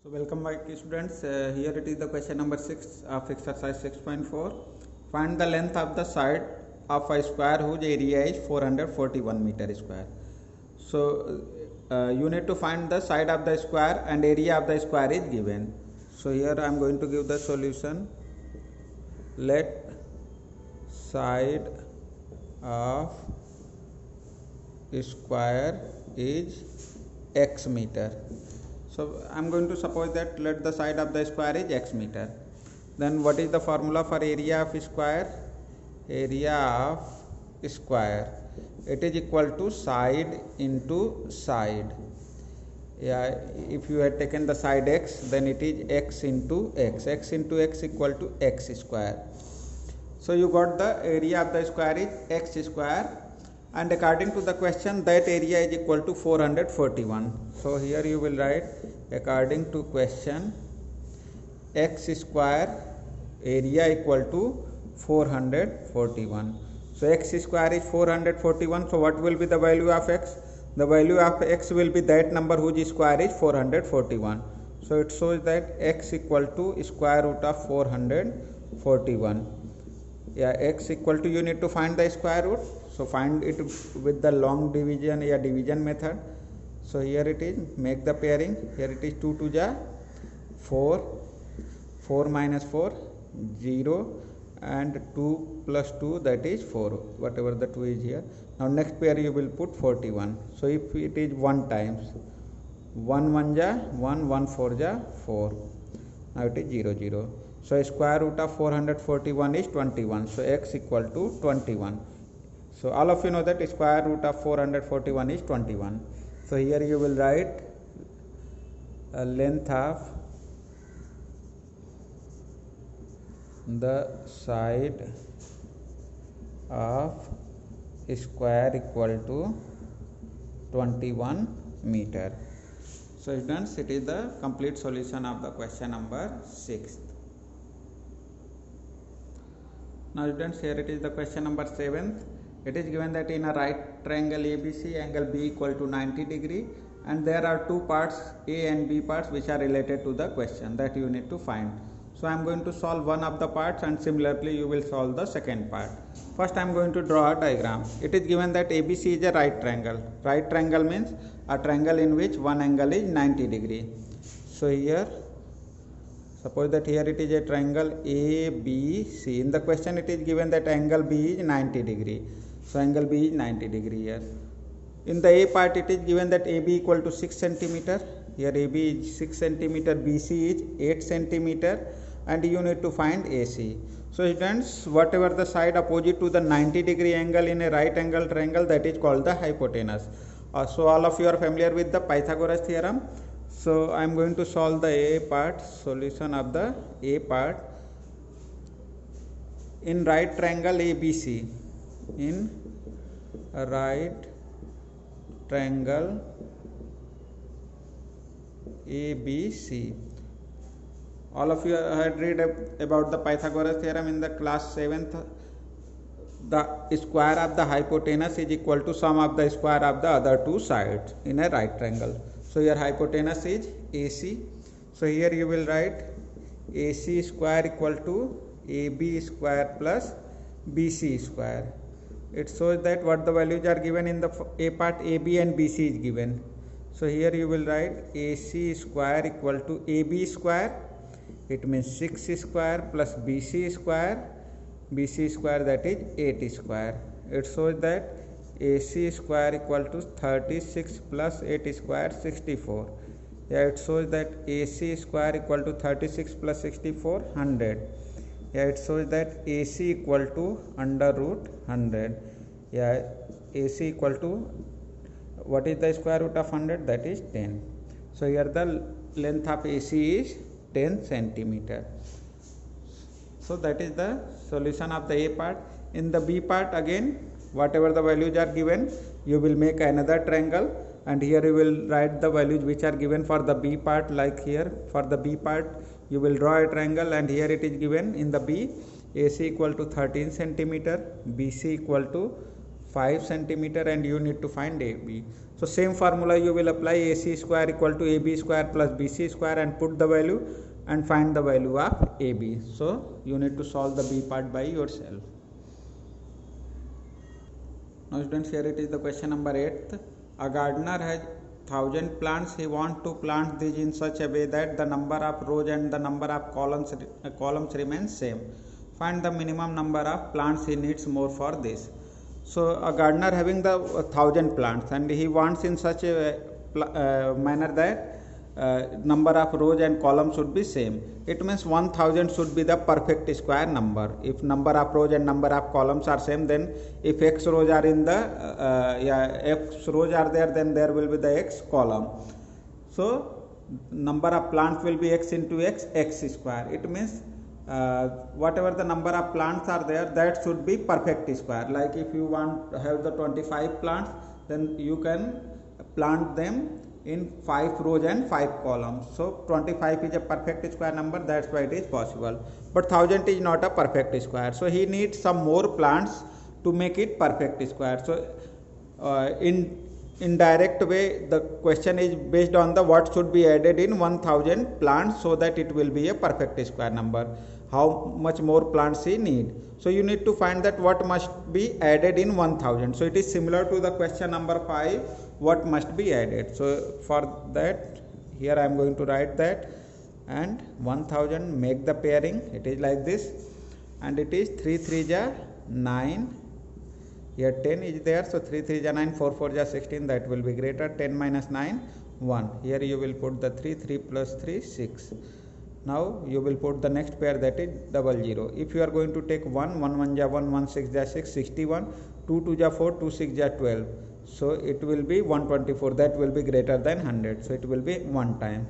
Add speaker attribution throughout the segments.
Speaker 1: So welcome back students. Here it is the question number 6 of exercise 6.4. Find the length of the side of a square whose area is 441 meter square. So you need to find the side of the square and area of the square is given. So here I am going to give the solution. Let side of square is x meter. So I am going to suppose that let the side of the square is x meter. Then what is the formula for area of square? Area of square, it is equal to side into side. Yeah, if you had taken the side x, then it is x into x. X into x equal to x square. So you got the area of the square is x square, and according to the question that area is equal to 441. So here you will write according to question x square area equal to 441. So x square is 441. So what will be the value of x? The value of x will be that number whose square is 441. So it shows that x equal to square root of 441. Yeah, x equal to, you need to find the square root. So find it with the long division या division method. So here it is, make the pairing. Here it is 2 to the 4, 4 minus 4 0, and 2 plus 2, that is 4, whatever the 2 is here. Now next pair you will put 41. So if it is 1 times 1 1 ja 1, 1 4 ja 4, now it is 0 0. So square root of 441 is 21. So x equal to 21. So all of you know that square root of 441 is 21. So here you will write a length of the side of square equal to 21 meter. So students, it is the complete solution of the question number 6. Now students, here it is the question number 7th. It is given that in a right triangle ABC, angle B equal to 90 degree, and there are two parts, A and B parts, which are related to the question that you need to find. So I am going to solve one of the parts, and similarly you will solve the second part. First I am going to draw a diagram. It is given that ABC is a right triangle. Right triangle means a triangle in which one angle is 90 degree. So here, suppose that here it is a triangle ABC. In the question it is given that angle B is 90 degree. So angle B is 90 degree here. In the A part it is given that AB equal to 6 centimeter. Here AB is 6 centimeter, BC is 8 centimeter, and you need to find AC. So students, whatever the side opposite to the 90 degree angle in a right angle triangle, that is called the hypotenuse. So all of you are familiar with the Pythagoras theorem. So I am going to solve the A part, solution of the A part. In right triangle ABC, in a right triangle ABC, all of you had read about the Pythagoras theorem in the class 7th. The square of the hypotenuse is equal to sum of the square of the other two sides in a right triangle. So your hypotenuse is AC. So here you will write AC square equal to AB square plus BC square. It shows that what the values are given in the A part, AB and BC is given. So here you will write AC square equal to AB square. It means 6 square plus BC square. BC square, that is 8 square. It shows that AC square equal to 36 plus 8 square 64. Yeah, it shows that AC square equal to 36 plus 64 100. Yeah, it shows that AC equal to under root 100. Yeah, AC equal to, what is the square root of 100? That is 10. So here the length of AC is 10 centimeter. So that is the solution of the A part. In the B part, again, whatever the values are given, you will make another triangle, and here you will write the values which are given for the B part. Like here for the B part you will draw a triangle, and here it is given in the B AC equal to 13 centimeter, BC equal to 5 centimeter and you need to find AB. So same formula you will apply, AC square equal to AB square plus BC square, and put the value and find the value of AB. So you need to solve the B part by yourself. Now students, here it is the question number 8. A gardener has 1000 plants. He wants to plant these in such a way that the number of rows and the number of columns remain same. Find the minimum number of plants he needs more for this. So a gardener having the 1000 plants and he wants in such a manner that number of rows and columns should be same. It means 1000 should be the perfect square number. If number of rows and number of columns are same, then if x rows are in the x rows are there, then there will be the x column. So number of plants will be x into x square. It means whatever the number of plants are there, that should be perfect square. Like if you want to have the 25 plants, then you can plant them in 5 rows and 5 columns. So 25 is a perfect square number, that's why it is possible. But 1000 is not a perfect square. So he needs some more plants to make it perfect square. So in direct way, the question is based on the what should be added in 1000 plants so that it will be a perfect square number. How much more plants he need. So you need to find that what must be added in 1000. So it is similar to the question number 5, what must be added. So for that, here I am going to write that, and 1000 make the pairing. It is like this, and it is 3 3 ja 9. Here 10 is there, so 3 3 ja 9, 4 4 ja 16, that will be greater. 10 minus 9, 1. Here you will put the 3, 3 plus 3, 6. Now you will put the next pair, that is 00. If you are going to take 1, 1 1 ja 1, 1 6 ja 6, 61, 2 2 ja 4, 2 6 ja 12. So it will be 124, that will be greater than 100. So it will be 1 time.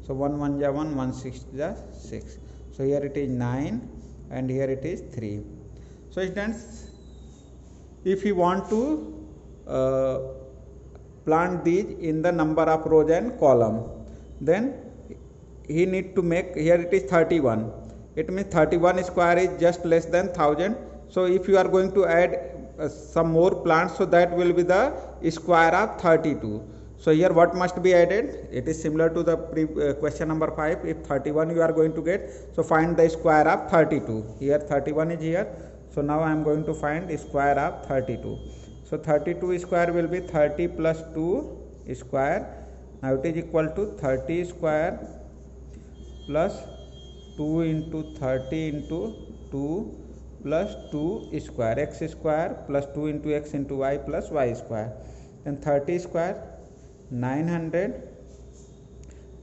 Speaker 1: So 1 1 ja 1, 1 6 ja 6. So here it is 9 and here it is 3. So students, if you want to plant these in the number of rows and column, then he need to make, here it is 31. It means 31 square is just less than 1000. So if you are going to add some more plants, so that will be the square of 32. So here what must be added? It is similar to the question number 5. If 31 you are going to get, so find the square of 32. Here 31 is here. So now I am going to find square of 32. So 32 square will be 30 plus 2 square. Now it is equal to 30 square plus 2 into 30 into 2 plus 2 square, x square plus 2 into x into y plus y square. Then 30 square 900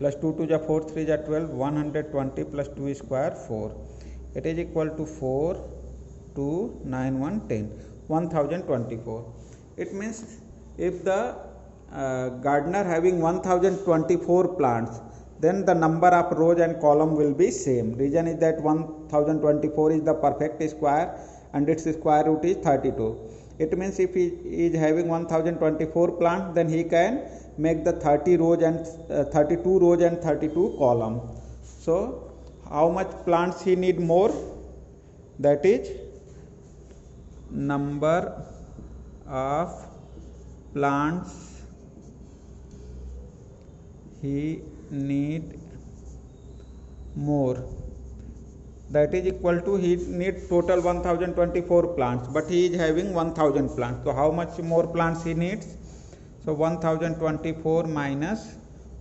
Speaker 1: plus 2 2 ja 4, 3 ja 12, 120 plus 2 square 4. It is equal to 4 2 9 1 10, 1024. It means if the gardener having 1024 plants, then the number of rows and column will be same. Reason is that 1024 is the perfect square and its square root is 32. It means if he is having 1024 plants, then he can make the 30 rows and 32 rows and 32 column. So how much plants he need more? That is number of plants he need more, that is equal to he need total 1024 plants, but he is having 1000 plants. So how much more plants he needs? So 1024 minus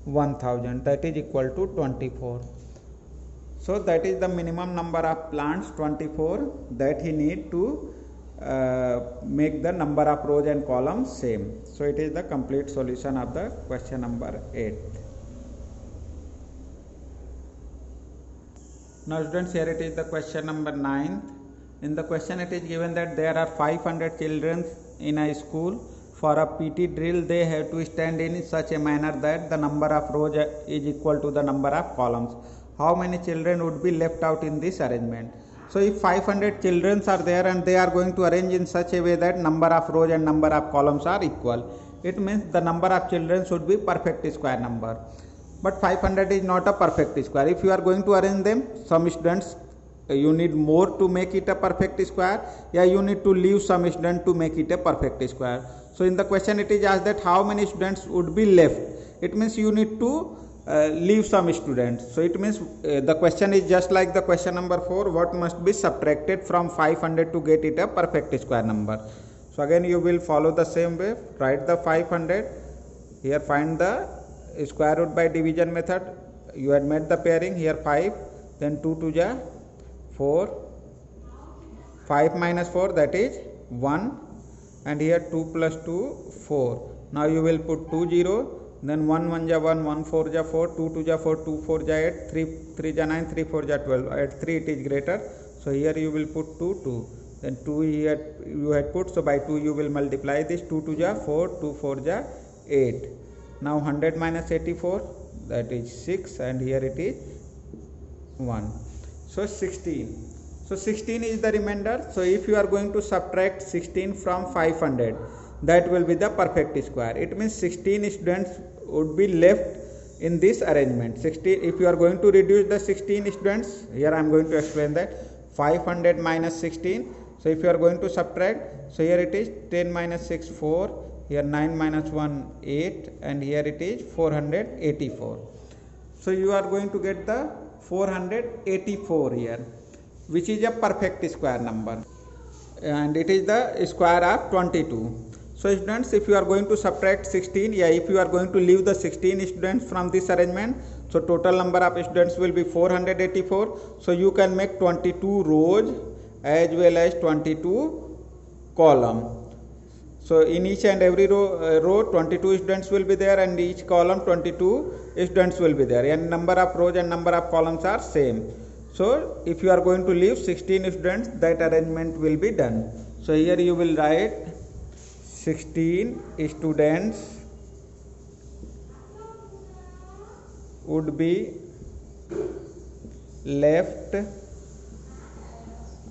Speaker 1: 1000, that is equal to 24. So that is the minimum number of plants, 24, that he need to make the number of rows and columns same. So it is the complete solution of the question number 8. Now students, here it is the question number 9. In the question it is given that there are 500 children in a school. For a PT drill they have to stand in such a manner that the number of rows is equal to the number of columns. How many children would be left out in this arrangement? So if 500 children are there and they are going to arrange in such a way that number of rows and number of columns are equal, it means the number of children should be perfect square number. But 500 is not a perfect square. If you are going to arrange them, some students you need more to make it a perfect square, yeah, you need to leave some student to make it a perfect square. So in the question it is asked that how many students would be left. It means you need to leave some students. So it means the question is just like the question number 4, what must be subtracted from 500 to get it a perfect square number. So again you will follow the same way, write the 500, here find the square root by division method, you had made the pairing, here 5, then 2 to ja 4, 5 minus 4 that is 1, and here 2 plus 2 4. Now you will put 2 0, then 1 1 ja 1, 1 4 ja 4, 2 2 ja 4, 2 4 ja 8, 3 3 ja 9, 3 4 ja 12. At 3 it is greater, so here you will put 2 2, then 2 here you had put, so by 2 you will multiply this, 2 2 ja 4, 2 4 ja 8. Now 100 minus 84 that is 6, and here it is 1. So 16. So 16 is the remainder. So if you are going to subtract 16 from 500, that will be the perfect square. It means 16 students would be left in this arrangement. 16, if you are going to reduce the 16 students, here I am going to explain that 500 minus 16. So if you are going to subtract, so here it is 10 minus 6 4, here 9 minus 1 8, and here it is 484. So you are going to get the 484 here, which is a perfect square number, and it is the square of 22. So students, if you are going to subtract 16, yeah, if you are going to leave the 16 students from this arrangement, so total number of students will be 484. So you can make 22 rows as well as 22 column. So in each and every row 22 students will be there, and each column 22 students will be there, and number of rows and number of columns are same. So if you are going to leave 16 students, that arrangement will be done. So here you will write 16 students would be left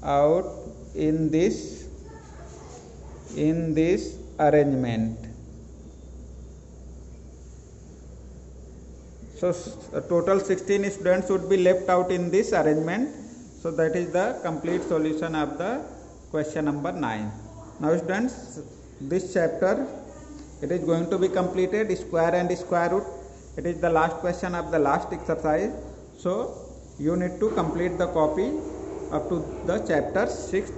Speaker 1: out in this arrangement. So total 16 students would be left out in this arrangement. So that is the complete solution of the question number 9. Now students, this chapter it is going to be completed, square and square root. It is the last question of the last exercise. So you need to complete the copy up to the chapter 6